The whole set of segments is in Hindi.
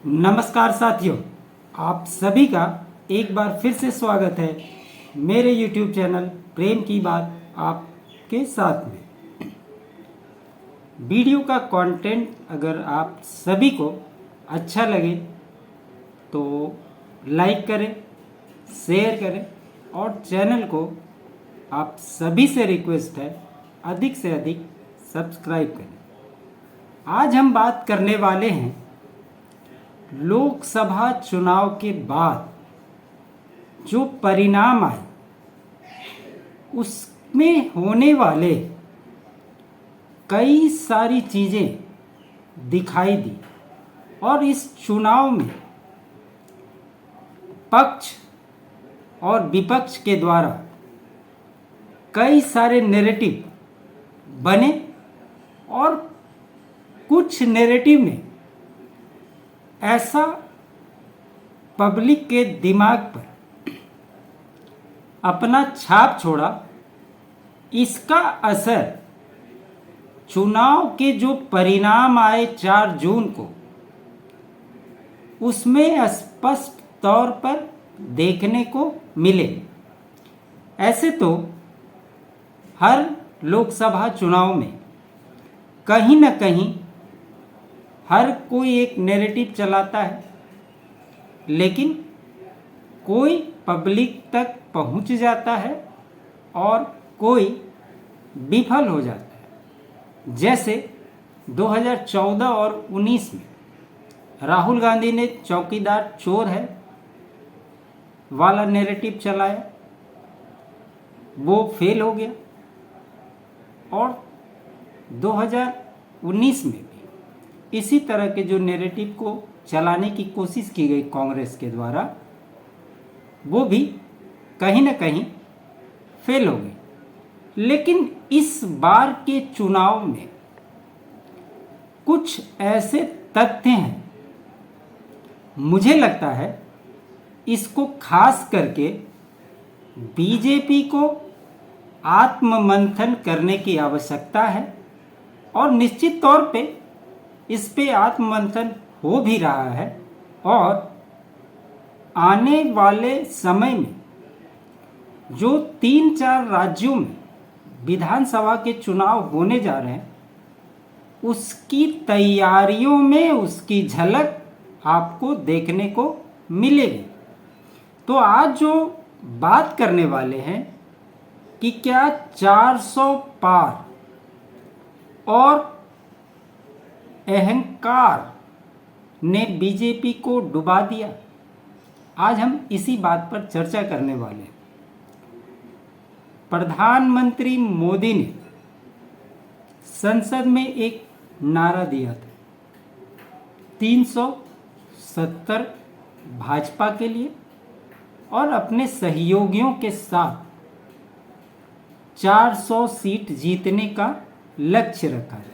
नमस्कार साथियों, आप सभी का एक बार फिर से स्वागत है मेरे YouTube चैनल प्रेम की बात आपके साथ में। वीडियो का कंटेंट अगर आप सभी को अच्छा लगे तो लाइक करें, शेयर करें और चैनल को आप सभी से रिक्वेस्ट है अधिक से अधिक सब्सक्राइब करें। आज हम बात करने वाले हैं लोकसभा चुनाव के बाद जो परिणाम आए उसमें होने वाले कई सारी चीज़ें दिखाई दी और इस चुनाव में पक्ष और विपक्ष के द्वारा कई सारे नैरेटिव बने और कुछ नैरेटिव ने ऐसा पब्लिक के दिमाग पर अपना छाप छोड़ा। इसका असर चुनाव के जो परिणाम आए 4 जून को उसमें स्पष्ट तौर पर देखने को मिले। ऐसे तो हर लोकसभा चुनाव में कहीं न कहीं हर कोई एक नैरेटिव चलाता है, लेकिन कोई पब्लिक तक पहुंच जाता है और कोई विफल हो जाता है। जैसे 2014 और 19 में राहुल गांधी ने चौकीदार चोर है वाला नैरेटिव चलाया, वो फेल हो गया। और 2019 में इसी तरह के जो नैरेटिव को चलाने की कोशिश की गई कांग्रेस के द्वारा, वो भी कहीं न कहीं फेल हो गई। लेकिन इस बार के चुनाव में कुछ ऐसे तथ्य हैं, मुझे लगता है इसको खास करके बीजेपी को आत्ममंथन करने की आवश्यकता है और निश्चित तौर पे इस पे आत्ममंथन हो भी रहा है। और आने वाले समय में जो 3-4 राज्यों में विधानसभा के चुनाव होने जा रहे हैं, उसकी तैयारियों में उसकी झलक आपको देखने को मिलेगी। तो आज जो बात करने वाले हैं कि क्या 400 पार और अहंकार ने बीजेपी को डुबा दिया, आज हम इसी बात पर चर्चा करने वाले हैं। प्रधानमंत्री मोदी ने संसद में एक नारा दिया था 370 भाजपा के लिए और अपने सहयोगियों के साथ 400 सीट जीतने का लक्ष्य रखा था।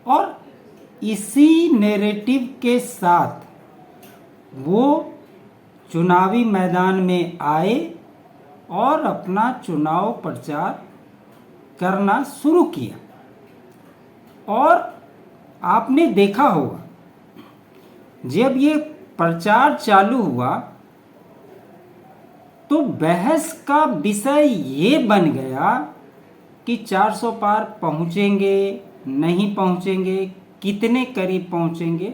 और इसी नैरेटिव के साथ वो चुनावी मैदान में आए और अपना चुनाव प्रचार करना शुरू किया। और आपने देखा होगा जब ये प्रचार चालू हुआ तो बहस का विषय ये बन गया कि 400 पार पहुंचेंगे नहीं पहुंचेंगे, कितने करीब पहुंचेंगे।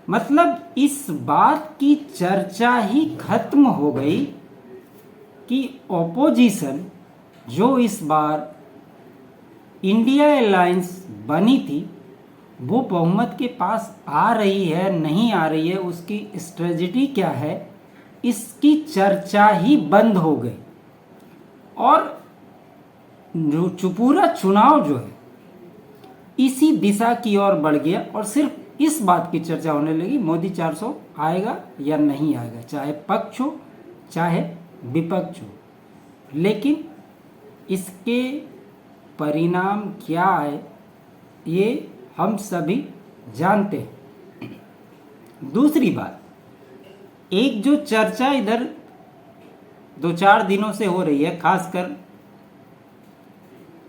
मतलब इस बात की चर्चा ही खत्म हो गई कि ऑपोजिशन जो इस बार इंडिया अलायंस बनी थी वो बहुमत के पास आ रही है नहीं आ रही है, उसकी स्ट्रेटजी क्या है, इसकी चर्चा ही बंद हो गई। और जो पूरा चुनाव जो है इसी दिशा की ओर बढ़ गया और सिर्फ इस बात की चर्चा होने लगी मोदी 400 आएगा या नहीं आएगा, चाहे पक्ष हो चाहे विपक्ष हो। लेकिन इसके परिणाम क्या आए ये हम सभी जानते हैं। दूसरी बात, एक जो चर्चा इधर 2-4 दिनों से हो रही है, खासकर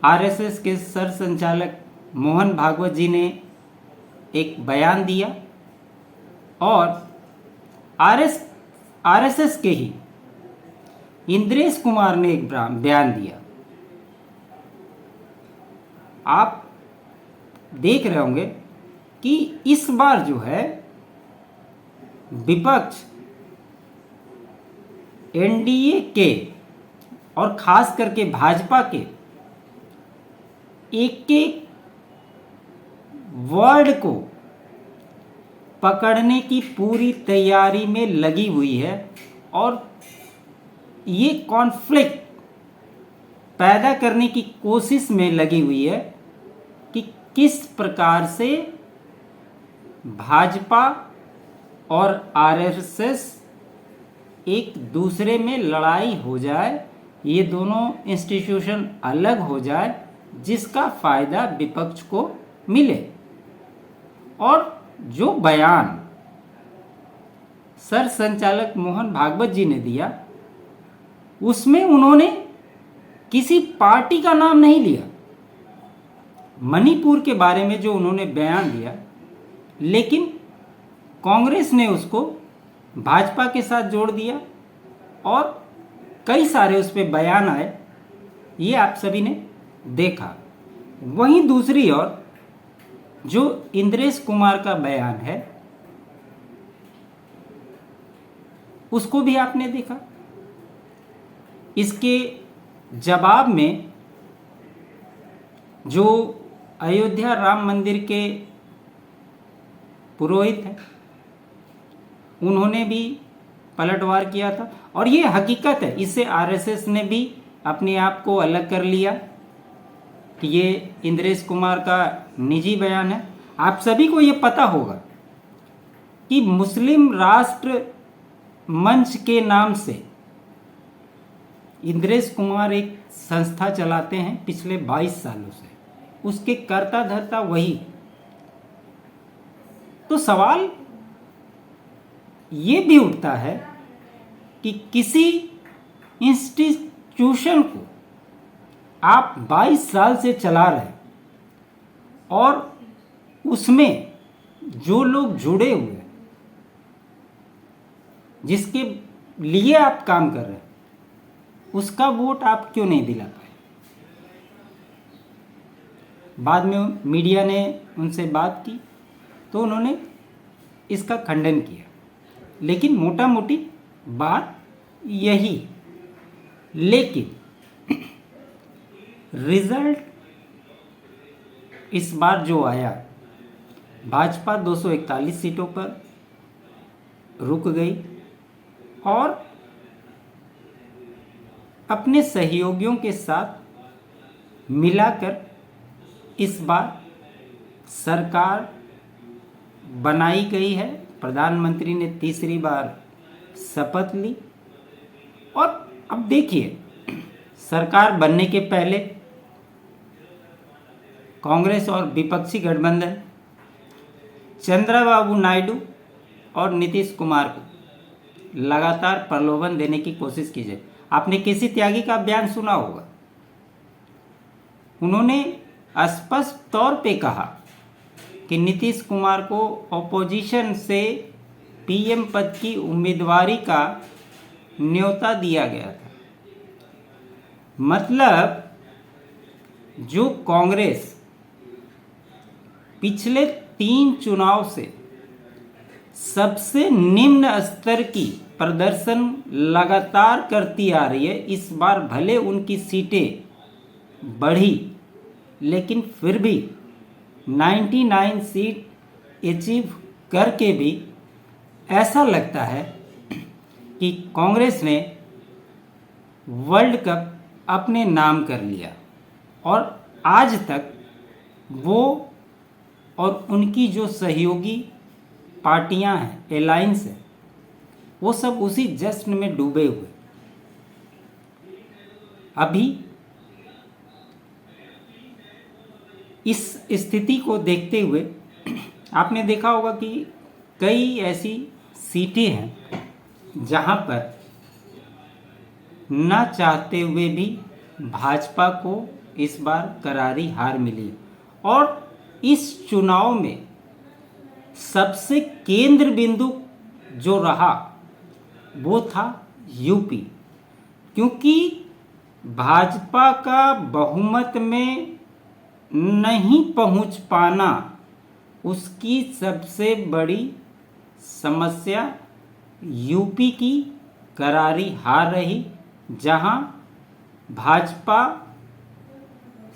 आरएसएस के सर संचालक मोहन भागवत जी ने एक बयान दिया और आरएसएस के ही इंद्रेश कुमार ने एक बयान दिया। आप देख रहे होंगे कि इस बार जो है विपक्ष एनडीए के और खास करके भाजपा के एक एक वर्ड को पकड़ने की पूरी तैयारी में लगी हुई है और ये कॉन्फ्लिक्ट पैदा करने की कोशिश में लगी हुई है कि किस प्रकार से भाजपा और आरएसएस एक दूसरे में लड़ाई हो जाए, ये दोनों इंस्टीट्यूशन अलग हो जाए, जिसका फ़ायदा विपक्ष को मिले। और जो बयान सर संचालक मोहन भागवत जी ने दिया, उसमें उन्होंने किसी पार्टी का नाम नहीं लिया। मणिपुर के बारे में जो उन्होंने बयान दिया, लेकिन कांग्रेस ने उसको भाजपा के साथ जोड़ दिया और कई सारे उस पर बयान आए, ये आप सभी ने देखा। वहीं दूसरी ओर जो इंद्रेश कुमार का बयान है, उसको भी आपने देखा। इसके जवाब में जो अयोध्या राम मंदिर के पुरोहित हैं, उन्होंने भी पलटवार किया था। और ये हकीकत है, इससे आरएसएस ने भी अपने आप को अलग कर लिया कि ये इंद्रेश कुमार का निजी बयान है। आप सभी को ये पता होगा कि मुस्लिम राष्ट्र मंच के नाम से इंद्रेश कुमार एक संस्था चलाते हैं पिछले 22 सालों से, उसके कर्ता धर्ता वही। तो सवाल ये भी उठता है कि किसी इंस्टीट्यूशन को आप 22 साल से चला रहे हैं और उसमें जो लोग जुड़े हुए हैं, जिसके लिए आप काम कर रहे हैं, उसका वोट आप क्यों नहीं दिला पाए? बाद में मीडिया ने उनसे बात की तो उन्होंने इसका खंडन किया, लेकिन मोटा मोटी बात यही। लेकिन रिजल्ट इस बार जो आया, भाजपा 241 सीटों पर रुक गई और अपने सहयोगियों के साथ मिलाकर इस बार सरकार बनाई गई है। प्रधानमंत्री ने तीसरी बार शपथ ली और अब देखिए, सरकार बनने के पहले कांग्रेस और विपक्षी गठबंधन चंद्रबाबू नायडू और नीतीश कुमार को लगातार प्रलोभन देने की कोशिश की जाए। आपने केसी त्यागी का बयान सुना होगा, उन्होंने स्पष्ट तौर पे कहा कि नीतीश कुमार को ऑपोजिशन से पीएम पद की उम्मीदवारी का न्योता दिया गया था। मतलब जो कांग्रेस पिछले 3 चुनाव से सबसे निम्न स्तर की प्रदर्शन लगातार करती आ रही है, इस बार भले उनकी सीटें बढ़ी, लेकिन फिर भी 99 सीट अचीव करके भी ऐसा लगता है कि कांग्रेस ने वर्ल्ड कप अपने नाम कर लिया और आज तक वो और उनकी जो सहयोगी पार्टियां हैं, एलायंस है, वो सब उसी जश्न में डूबे हुए। अभी इस स्थिति को देखते हुए आपने देखा होगा कि कई ऐसी सीटें हैं जहां पर न चाहते हुए भी भाजपा को इस बार करारी हार मिली और इस चुनाव में सबसे केंद्र बिंदु जो रहा वो था यूपी, क्योंकि भाजपा का बहुमत में नहीं पहुंच पाना उसकी सबसे बड़ी समस्या यूपी की करारी हार रही, जहां भाजपा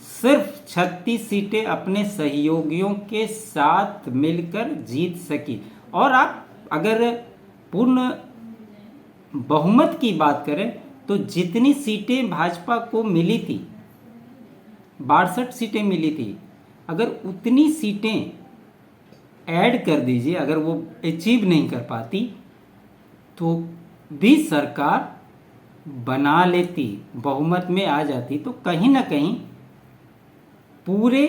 सिर्फ 36 सीटें अपने सहयोगियों के साथ मिलकर जीत सकी। और आप अगर पूर्ण बहुमत की बात करें तो जितनी सीटें भाजपा को मिली थी, 62 सीटें मिली थी, अगर उतनी सीटें ऐड कर दीजिए, अगर वो अचीव नहीं कर पाती तो भी सरकार बना लेती, बहुमत में आ जाती, तो कहीं ना कहीं पूरे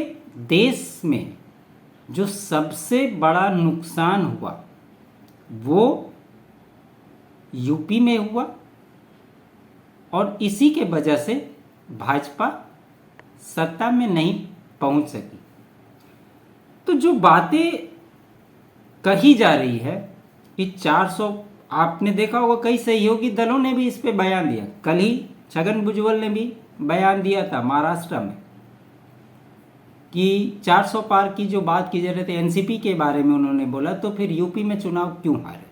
देश में जो सबसे बड़ा नुकसान हुआ वो यूपी में हुआ, और इसी के वजह से भाजपा सत्ता में नहीं पहुंच सकी। तो जो बातें कही जा रही है कि 400, आपने देखा होगा कई सहयोगी दलों ने भी इस पे बयान दिया। कल ही छगन भुजबल ने भी बयान दिया था महाराष्ट्र में कि 400 पार की जो बात की जा रही थी एनसीपी के बारे में उन्होंने बोला, तो फिर यूपी में चुनाव क्यों हारे।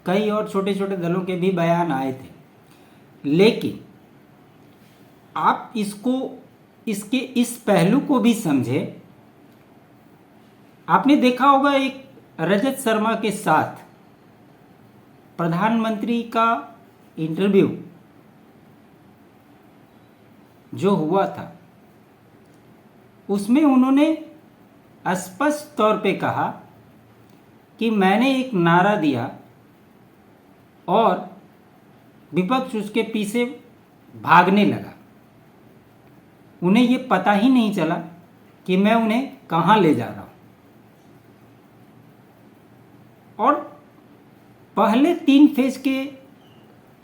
कई और छोटे छोटे दलों के भी बयान आए थे, लेकिन आप इसके इस पहलू को भी समझे। आपने देखा होगा एक रजत शर्मा के साथ प्रधानमंत्री का इंटरव्यू जो हुआ था, उसमें उन्होंने स्पष्ट तौर पे कहा कि मैंने एक नारा दिया और विपक्ष उसके पीछे भागने लगा। उन्हें ये पता ही नहीं चला कि मैं उन्हें कहाँ ले जा रहा हूँ। और पहले 3 फेज के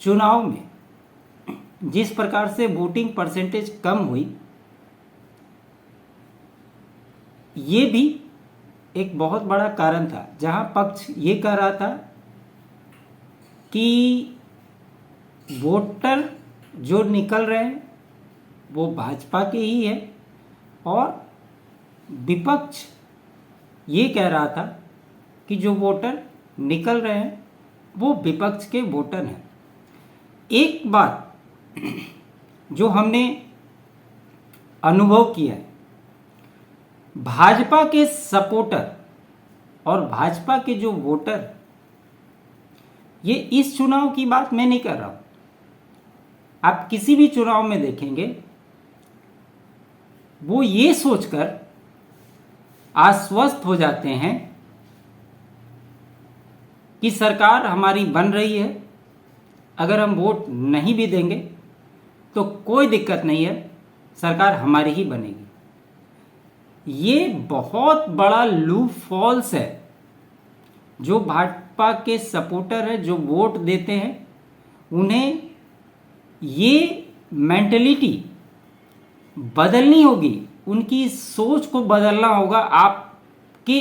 चुनाव में जिस प्रकार से वोटिंग परसेंटेज कम हुई, ये भी एक बहुत बड़ा कारण था, जहां पक्ष ये कह रहा था कि वोटर जो निकल रहे हैं वो भाजपा के ही है, और विपक्ष ये कह रहा था कि जो वोटर निकल रहे हैं वो विपक्ष के वोटर हैं। एक बात जो हमने अनुभव किया है, भाजपा के सपोर्टर और भाजपा के जो वोटर, ये इस चुनाव की बात मैं नहीं कर रहा हूं, आप किसी भी चुनाव में देखेंगे वो ये सोचकर आश्वस्त हो जाते हैं कि सरकार हमारी बन रही है, अगर हम वोट नहीं भी देंगे तो कोई दिक्कत नहीं है, सरकार हमारी ही बनेगी। ये बहुत बड़ा लूप फॉल्स है जो भाजपा के सपोर्टर है, जो वोट देते हैं, उन्हें ये मेंटलिटी बदलनी होगी, उनकी सोच को बदलना होगा। आपके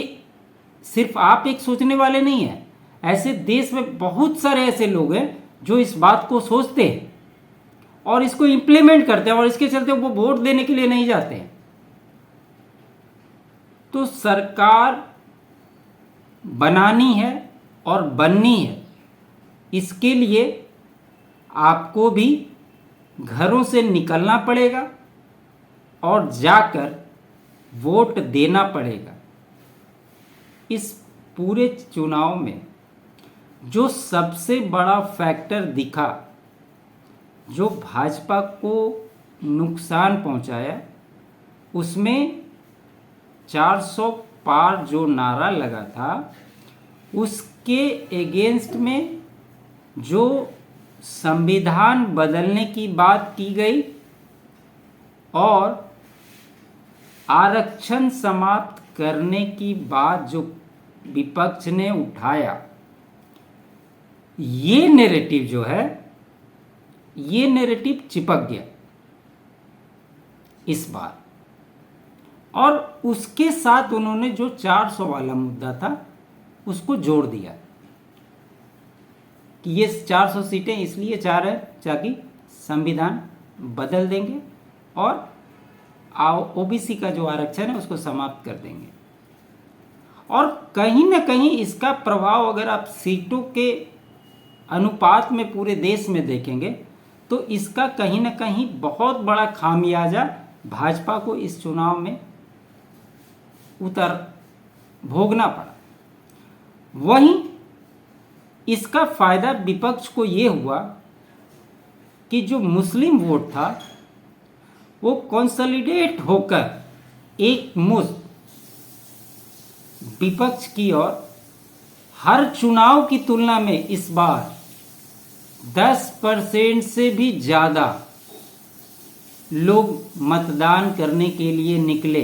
सिर्फ आप एक सोचने वाले नहीं हैं, ऐसे देश में बहुत सारे ऐसे लोग हैं जो इस बात को सोचते हैं और इसको इम्प्लीमेंट करते हैं, और इसके चलते वो वोट देने के लिए नहीं जाते हैं। तो सरकार बनानी है और बननी है, इसके लिए आपको भी घरों से निकलना पड़ेगा और जाकर वोट देना पड़ेगा। इस पूरे चुनाव में जो सबसे बड़ा फैक्टर दिखा जो भाजपा को नुकसान पहुंचाया, उसमें 400 पार जो नारा लगा था उसके एगेंस्ट में जो संविधान बदलने की बात की गई और आरक्षण समाप्त करने की बात जो विपक्ष ने उठाया, ये नैरेटिव जो है, ये नैरेटिव चिपक गया इस बार। और उसके साथ उन्होंने जो 400 वाला मुद्दा था उसको जोड़ दिया कि ये 400 सीटें इसलिए चाह रहे हैं ताकि संविधान बदल देंगे और ओबीसी का जो आरक्षण है उसको समाप्त कर देंगे। और कहीं ना कहीं इसका प्रभाव अगर आप सीटों के अनुपात में पूरे देश में देखेंगे तो इसका कहीं ना कहीं बहुत बड़ा खामियाजा भाजपा को इस चुनाव में भोगना पड़ा। वहीं इसका फायदा विपक्ष को ये हुआ कि जो मुस्लिम वोट था वो कंसोलिडेट होकर एक मुश्त विपक्ष की ओर हर चुनाव की तुलना में इस बार 10% से भी ज़्यादा लोग मतदान करने के लिए निकले।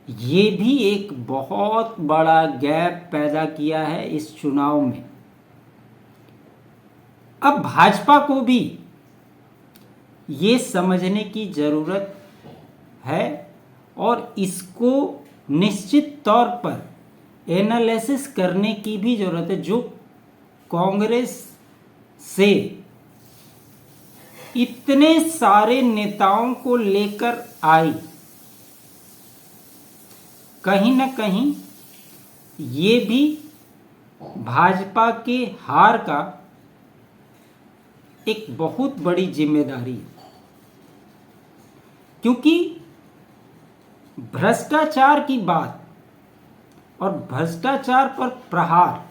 ये भी एक बहुत बड़ा गैप पैदा किया है इस चुनाव में। अब भाजपा को भी ये समझने की ज़रूरत है और इसको निश्चित तौर पर एनालिसिस करने की भी ज़रूरत है। जो कांग्रेस से इतने सारे नेताओं को लेकर आई, कहीं ना कहीं ये भी भाजपा के हार का एक बहुत बड़ी जिम्मेदारी है, क्योंकि भ्रष्टाचार की बात और भ्रष्टाचार पर प्रहार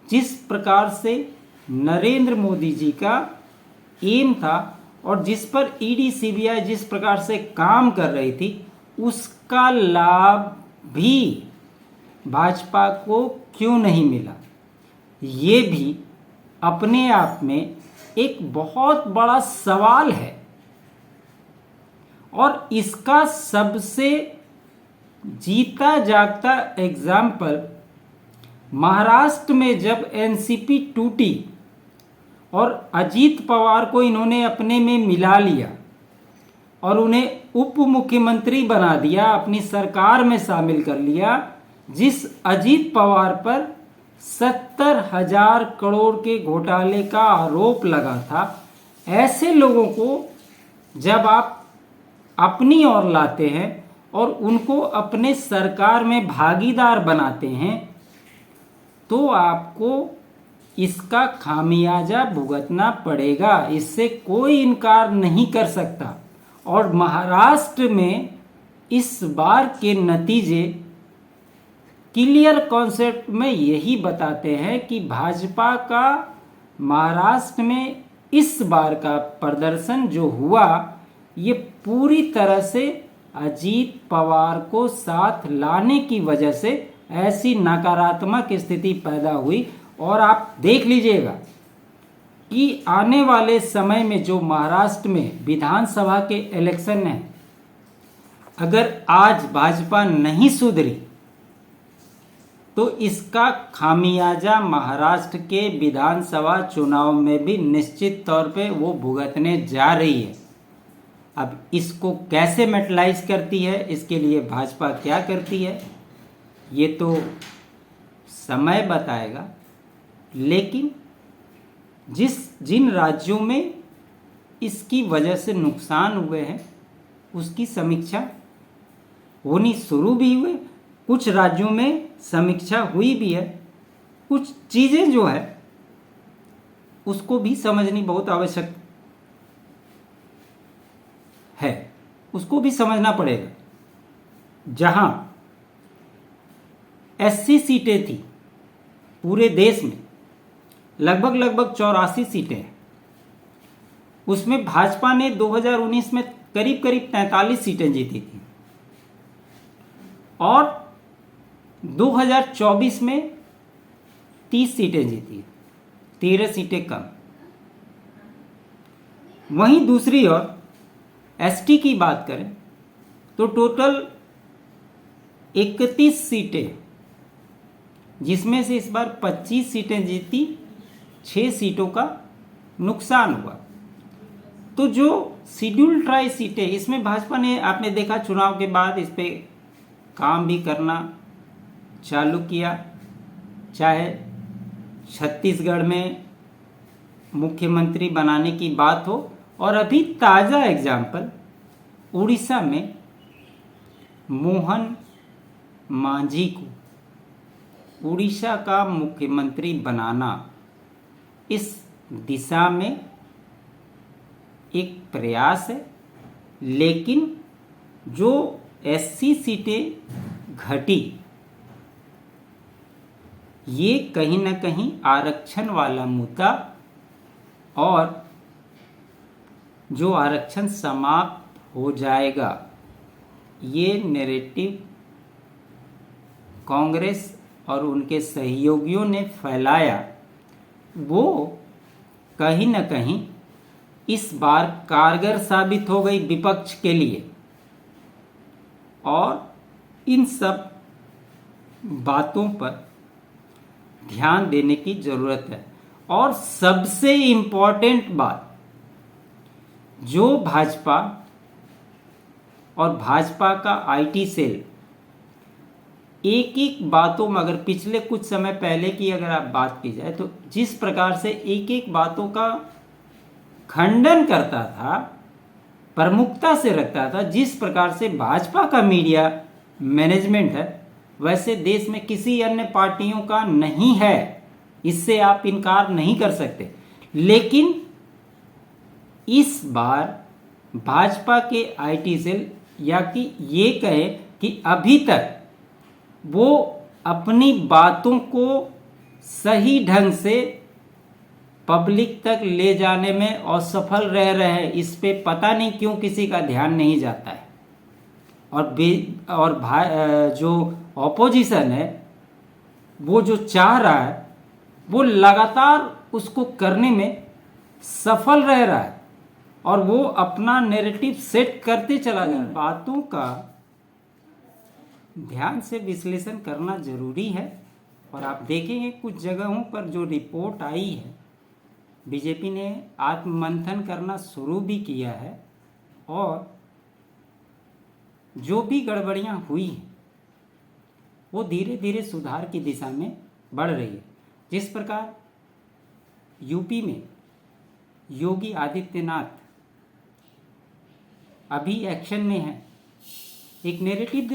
जिस प्रकार से नरेंद्र मोदी जी का एम था और जिस पर ईडी सीबीआई जिस प्रकार से काम कर रही थी, उसका लाभ भी भाजपा को क्यों नहीं मिला, ये भी अपने आप में एक बहुत बड़ा सवाल है। और इसका सबसे जीता जागता एग्जाम्पल महाराष्ट्र में जब एनसीपी टूटी और अजीत पवार को इन्होंने अपने में मिला लिया और उन्हें उप मुख्यमंत्री बना दिया, अपनी सरकार में शामिल कर लिया, जिस अजीत पवार पर 70,000 करोड़ के घोटाले का आरोप लगा था, ऐसे लोगों को जब आप अपनी ओर लाते हैं और उनको अपने सरकार में भागीदार बनाते हैं तो आपको इसका खामियाजा भुगतना पड़ेगा, इससे कोई इनकार नहीं कर सकता। और महाराष्ट्र में इस बार के नतीजे क्लियर कॉन्सेप्ट में यही बताते हैं कि भाजपा का महाराष्ट्र में इस बार का प्रदर्शन जो हुआ ये पूरी तरह से अजीत पवार को साथ लाने की वजह से ऐसी नकारात्मक स्थिति पैदा हुई। और आप देख लीजिएगा कि आने वाले समय में जो महाराष्ट्र में विधानसभा के इलेक्शन हैं, अगर आज भाजपा नहीं सुधरी तो इसका खामियाजा महाराष्ट्र के विधानसभा चुनाव में भी निश्चित तौर पे वो भुगतने जा रही है। अब इसको कैसे मेटलाइज करती है, इसके लिए भाजपा क्या करती है, ये तो समय बताएगा। लेकिन जिन राज्यों में इसकी वजह से नुकसान हुए हैं उसकी समीक्षा होनी शुरू भी हुई, कुछ राज्यों में समीक्षा हुई भी है, कुछ चीज़ें जो है उसको भी समझनी बहुत आवश्यक है, उसको भी समझना पड़ेगा। जहां 80 सीटें थी पूरे देश में, लगभग 84 सीटें हैं, उसमें भाजपा ने 2019 में करीब 43 सीटें जीती थी और 2024 में 30 सीटें जीती, 13 सीटें कम। वहीं दूसरी ओर एसटी की बात करें तो टोटल 31 सीटें, जिसमें से इस बार 25 सीटें जीती, 6 सीटों का नुकसान हुआ। तो जो शेड्यूल ट्राई सीटें, इसमें भाजपा ने, आपने देखा चुनाव के बाद इस पे काम भी करना चालू किया। चाहे छत्तीसगढ़ में मुख्यमंत्री बनाने की बात हो, और अभी ताज़ा एग्जाम्पल उड़ीसा में मोहन मांझी को उड़ीसा का मुख्यमंत्री बनाना, इस दिशा में एक प्रयास है। लेकिन जो एससी सीटें घटी, ये कहीं ना कहीं आरक्षण वाला मुद्दा, और जो आरक्षण समाप्त हो जाएगा, ये नैरेटिव कांग्रेस और उनके सहयोगियों ने फैलाया, वो कहीं न कहीं इस बार कारगर साबित हो गई विपक्ष के लिए। और इन सब बातों पर ध्यान देने की ज़रूरत है। और सबसे इम्पॉर्टेंट बात, जो भाजपा और भाजपा का आईटी सेल एक एक बातों में, अगर पिछले कुछ समय पहले की अगर आप बात की जाए, तो जिस प्रकार से एक एक बातों का खंडन करता था, प्रमुखता से रखता था, जिस प्रकार से भाजपा का मीडिया मैनेजमेंट है, वैसे देश में किसी अन्य पार्टियों का नहीं है। इससे आप इनकार नहीं कर सकते। लेकिन इस बार भाजपा के आईटी सेल, या कि ये कहे कि अभी तक वो अपनी बातों को सही ढंग से पब्लिक तक ले जाने में असफल रह रहे हैं। इस पे पता नहीं क्यों किसी का ध्यान नहीं जाता है। और जो ऑपोजिशन है, वो जो चाह रहा है, वो लगातार उसको करने में सफल रह रहा है, और वो अपना नैरेटिव सेट करते चला जा रहा है। बातों का ध्यान से विश्लेषण करना जरूरी है। और आप देखेंगे कुछ जगहों पर जो रिपोर्ट आई है, बीजेपी ने आत्ममंथन करना शुरू भी किया है, और जो भी गड़बड़ियां हुई हैं वो धीरे धीरे सुधार की दिशा में बढ़ रही है। जिस प्रकार यूपी में योगी आदित्यनाथ अभी एक्शन में है। एक नैरेटिव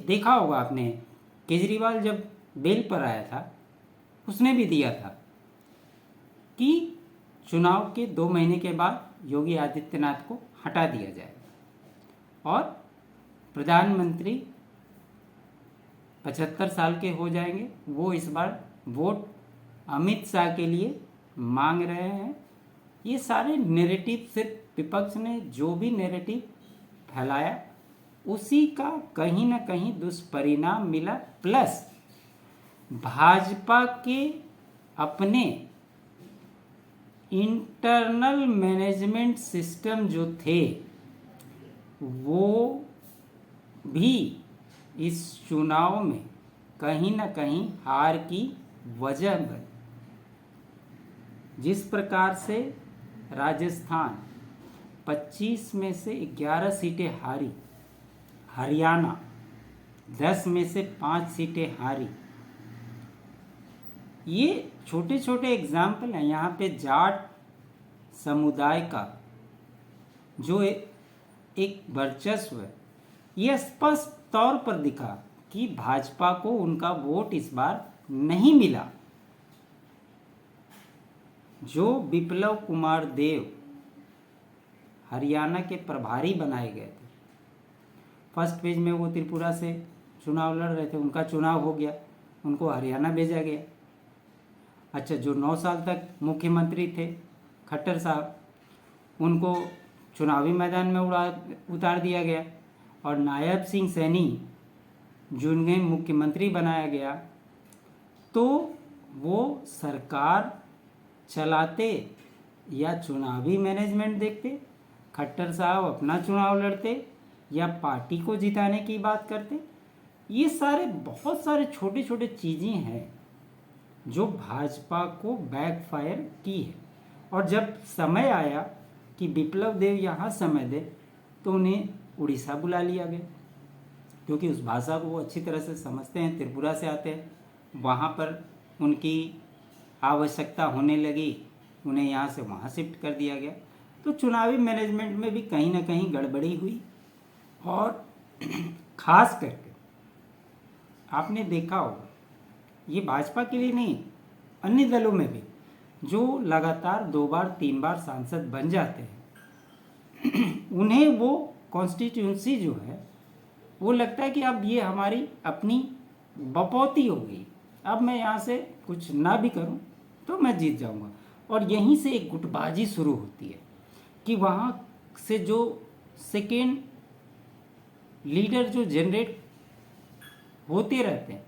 देखा होगा आपने, केजरीवाल जब बेल पर आया था, उसने भी दिया था कि चुनाव के 2 महीने के बाद योगी आदित्यनाथ को हटा दिया जाए, और प्रधानमंत्री 75 साल के हो जाएंगे। वो इस बार वोट अमित शाह के लिए मांग रहे हैं। ये सारे नैरेटिव, सिर्फ विपक्ष ने जो भी नैरेटिव फैलाया, उसी का कहीं ना कहीं दुष्परिणाम मिला। प्लस भाजपा के अपने इंटरनल मैनेजमेंट सिस्टम जो थे, वो भी इस चुनाव में कहीं ना कहीं हार की वजह बनी। जिस प्रकार से राजस्थान 25 में से 11 सीटें हारी, हरियाणा 10 में से 5 सीटें हारी, ये छोटे छोटे एग्जाम्पल हैं। यहाँ पे जाट समुदाय का जो एक वर्चस्व है, ये स्पष्ट तौर पर दिखा कि भाजपा को उनका वोट इस बार नहीं मिला। जो विप्लव कुमार देव हरियाणा के प्रभारी बनाए गए थे, फर्स्ट पेज में वो त्रिपुरा से चुनाव लड़ रहे थे, उनका चुनाव हो गया, उनको हरियाणा भेजा गया। अच्छा, जो 9 साल तक मुख्यमंत्री थे खट्टर साहब, उनको चुनावी मैदान में उतार दिया गया, और नायब सिंह सैनी जिन्हें मुख्यमंत्री बनाया गया, तो वो सरकार चलाते या चुनावी मैनेजमेंट देखते, खट्टर साहब अपना चुनाव लड़ते या पार्टी को जिताने की बात करते। ये सारे बहुत सारे छोटे छोटे चीज़ें हैं जो भाजपा को बैकफायर की है। और जब समय आया कि विप्लव देव यहाँ समय दे, तो उन्हें उड़ीसा बुला लिया गया, क्योंकि उस भाषा को वो अच्छी तरह से समझते हैं, त्रिपुरा से आते हैं। वहाँ पर उनकी आवश्यकता होने लगी, उन्हें यहाँ से वहाँ शिफ्ट कर दिया गया। तो चुनावी मैनेजमेंट में भी कहीं ना कहीं गड़बड़ी हुई। और खास करके आपने देखा होगा, ये भाजपा के लिए नहीं, अन्य दलों में भी जो लगातार 2 बार 3 बार सांसद बन जाते हैं उन्हें वो कॉन्स्टिट्यूंसी जो है वो लगता है कि अब ये हमारी अपनी बपौती हो गई, अब मैं यहाँ से कुछ ना भी करूँ तो मैं जीत जाऊँगा। और यहीं से एक गुटबाजी शुरू होती है कि वहाँ से जो सेकेंड लीडर जो जनरेट होते रहते हैं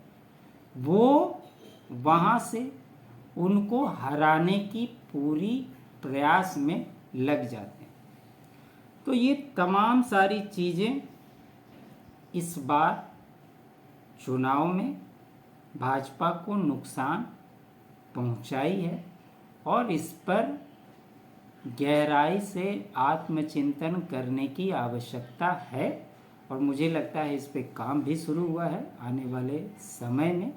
वो वहाँ से उनको हराने की पूरी प्रयास में लग जाते हैं। तो ये तमाम सारी चीज़ें इस बार चुनाव में भाजपा को नुकसान पहुंचाई है और इस पर गहराई से आत्मचिंतन करने की आवश्यकता है। और मुझे लगता है इस पे काम भी शुरू हुआ है। आने वाले समय में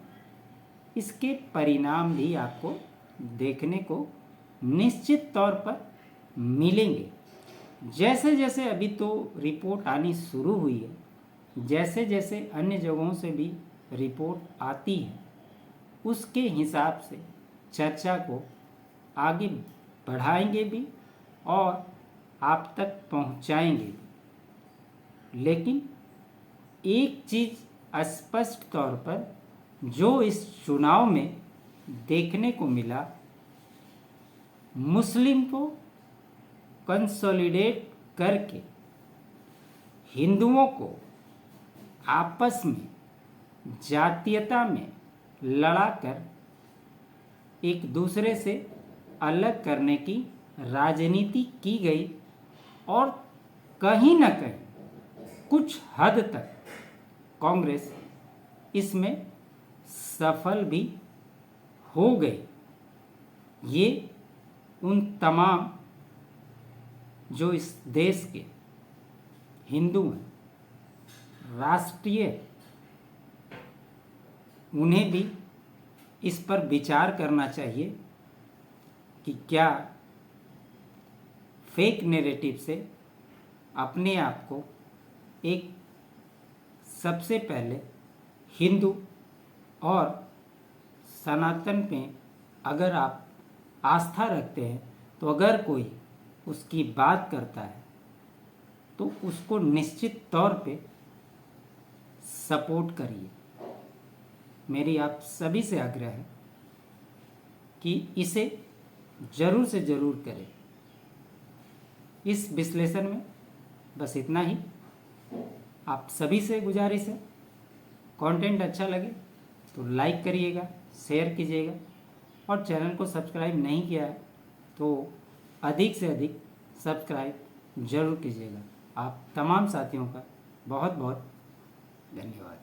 इसके परिणाम भी आपको देखने को निश्चित तौर पर मिलेंगे। जैसे जैसे अभी तो रिपोर्ट आनी शुरू हुई है, जैसे जैसे अन्य जगहों से भी रिपोर्ट आती है, उसके हिसाब से चर्चा को आगे बढ़ाएंगे भी और आप तक पहुंचाएंगे भी। लेकिन एक चीज़ स्पष्ट तौर पर जो इस चुनाव में देखने को मिला, मुस्लिम को कंसोलिडेट करके हिंदुओं को आपस में जातीयता में लड़ाकर एक दूसरे से अलग करने की राजनीति की गई और कहीं ना कहीं कुछ हद तक कांग्रेस इसमें सफल भी हो गई। ये उन तमाम जो इस देश के हिंदू हैं, राष्ट्रीय, उन्हें भी इस पर विचार करना चाहिए कि क्या फेक नैरेटिव से अपने आप को एक सबसे पहले हिंदू और सनातन पे अगर आप आस्था रखते हैं तो अगर कोई उसकी बात करता है तो उसको निश्चित तौर पे सपोर्ट करिए। मेरी आप सभी से आग्रह है कि इसे ज़रूर से ज़रूर करें। इस विश्लेषण में बस इतना ही। आप सभी से गुजारिश है, कंटेंट अच्छा लगे तो लाइक करिएगा, शेयर कीजिएगा और चैनल को सब्सक्राइब नहीं किया है तो अधिक से अधिक सब्सक्राइब ज़रूर कीजिएगा। आप तमाम साथियों का बहुत बहुत धन्यवाद।